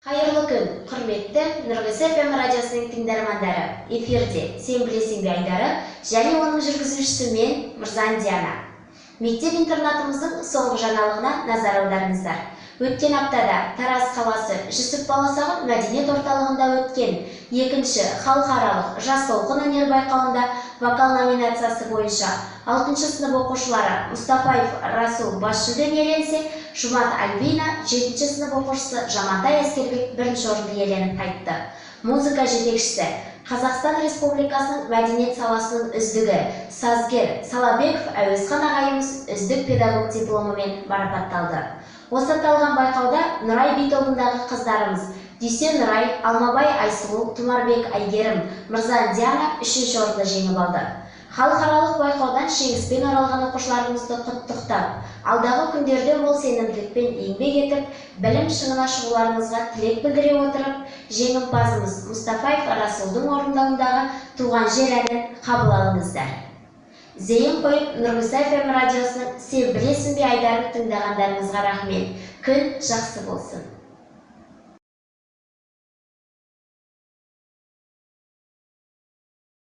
Қайырлы күн, құрметті Нұрғыз FM радиосының тыңдармандары. Эфирде Сен білесің бе айдары және оның жүргізушісі мен Мырзан Диана. Мектеп-интернатымыздың соңғы жаңалығына назар аударыңыздар. Өткен аптада Тараз қаласы Жүсіп Баласағұн мәдениет орталығында өткен екінші халықаралық жас толқын өнер байқауында вокал номинациясы бойынша 6-шы сынып оқушылары Мұстафаев Расул бас жүлдені иеленсе, Жұмат Альбина 7-ші сынып оқушысы Жамантай Әскербек бірінші орынды иеленіп қайтты. Музыка жетекшісі Қазақстан Республикасының мәдениет саласының үздігі сазгер Салабеков Әуезхан ағайымыз үздік педагог дипломымен марапатталды. Осы аталған байқауда Нұрай би тобындағы қыздарымыз Дүйсен Нұрай, Алмабай Айсұлу, Тұмарбек Айгерім, Мырзан Диана 3-ші орынды жеңіп алды. Халықаралық байқаудан жеңіспен оралған оқушыларымызды құттықтап, алдағы күндерде мол сенімділікпен еңбек етіп, білім шыңына шығуларыңызға тілек білдіре отырып, жеңімпазымыз Мұстафаев Расулдың орындауындағы «Туған жер» әнін қабыл алыңыздар. Зейін қойып, Нұрғыз FM радиосының «Сен білесің бе» айдарын тыңдағандарыңызға рахмет. Күн жақсы болсын.